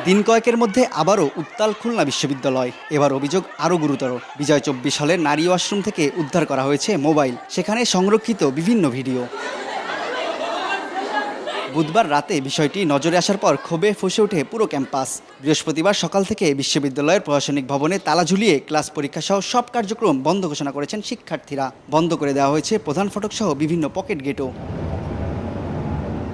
দিন কয়েকের মধ্যে আবারও উত্তাল খুলনা বিশ্ববিদ্যালয়। এবার অভিযোগ আরও গুরুতর। বিজয় ২৪ সালের নারী ওয়াশরুম থেকে উদ্ধার করা হয়েছে মোবাইল, সেখানে সংরক্ষিত বিভিন্ন ভিডিও। বুধবার রাতে বিষয়টি নজরে আসার পর ক্ষোভে ফুঁসে ওঠে পুরো ক্যাম্পাস। বৃহস্পতিবার সকাল থেকে বিশ্ববিদ্যালয়ের প্রশাসনিক ভবনে তালা ঝুলিয়ে ক্লাস পরীক্ষা সহ সব কার্যক্রম বন্ধ ঘোষণা করেছেন শিক্ষার্থীরা। বন্ধ করে দেওয়া হয়েছে প্রধান ফটক সহ বিভিন্ন পকেট গেটও।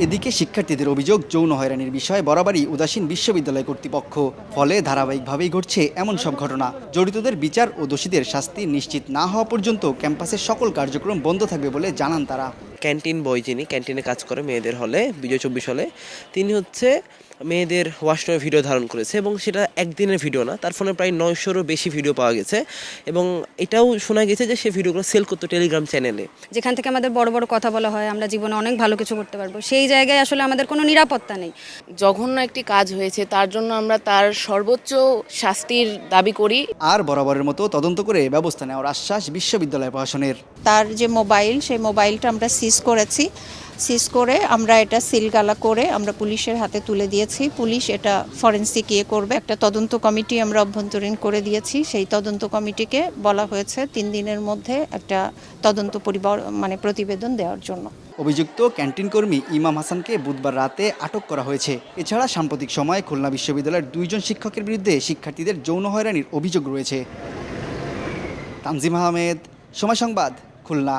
এদিকে শিক্ষার্থীদের অভিযোগ, যৌন হয়রানির বিষয়ে বরাবরই উদাসীন বিশ্ববিদ্যালয় কর্তৃপক্ষ। ফলে ধারাবাহিকভাবেই ঘটছে এমন সব ঘটনা। জড়িতদের বিচার ও দোষীদের শাস্তি নিশ্চিত না হওয়া পর্যন্ত ক্যাম্পাসের সকল কার্যক্রম বন্ধ থাকবে বলে জানান তারা। ক্যান্টিন বয়, যিনি ক্যান্টিনে কাজ করে মেয়েদের হলে, বিজয় ২৪ হলে, তিনি হচ্ছে মেয়েদের ওয়াশরুমে ভিডিও ধারণ করেছে এবং সেটা একদিনের ভিডিও না, তার ফোনে প্রায় ৯০০রও বেশি ভিডিও পাওয়া গেছে এবং এটাও শোনা গেছে যে সে ভিডিওগুলো সেল করতো টেলিগ্রাম চ্যানেলে। যেখান থেকে আমাদের বড় বড় কথা বলা হয় আমরা জীবনে অনেক ভালো কিছু করতে পারবো, সেই জায়গায় আসলে আমাদের কোনো নিরাপত্তা নেই। জঘন্য একটি কাজ হয়েছে, তার জন্য আমরা তার সর্বোচ্চ শাস্তির দাবি করি। আর বরাবরের মতো তদন্ত করে ব্যবস্থা নেওয়ার আশ্বাস বিশ্ববিদ্যালয় প্রশাসনের। তার যে মোবাইল, সেই মোবাইলটা আমরা সিজ করেছি। সিজ করে আমরা এটা সিলগালা করে আমরা পুলিশের হাতে তুলে দিয়েছি। পুলিশ এটা ফরেনসিক করবে। একটা তদন্ত কমিটি আমরা অভ্যন্তরীণ করে দিয়েছি। সেই তদন্ত কমিটিকে বলা হয়েছে ৩ দিনের মধ্যে একটা তদন্ত প্রতিবেদন দেওয়ার জন্য। অভিযুক্ত ক্যান্টিন কর্মী ইমাম হাসানকে বুধবার রাতে আটক করা হয়েছে। এছাড়া সাম্প্রতিক সময়ে খুলনা বিশ্ববিদ্যালয়ের ২ জন শিক্ষকের বিরুদ্ধে শিক্ষার্থীদের যৌন হয়রানির অভিযোগ রয়েছে। তানজিম আহমেদ, সময় সংবাদ, খুলনা।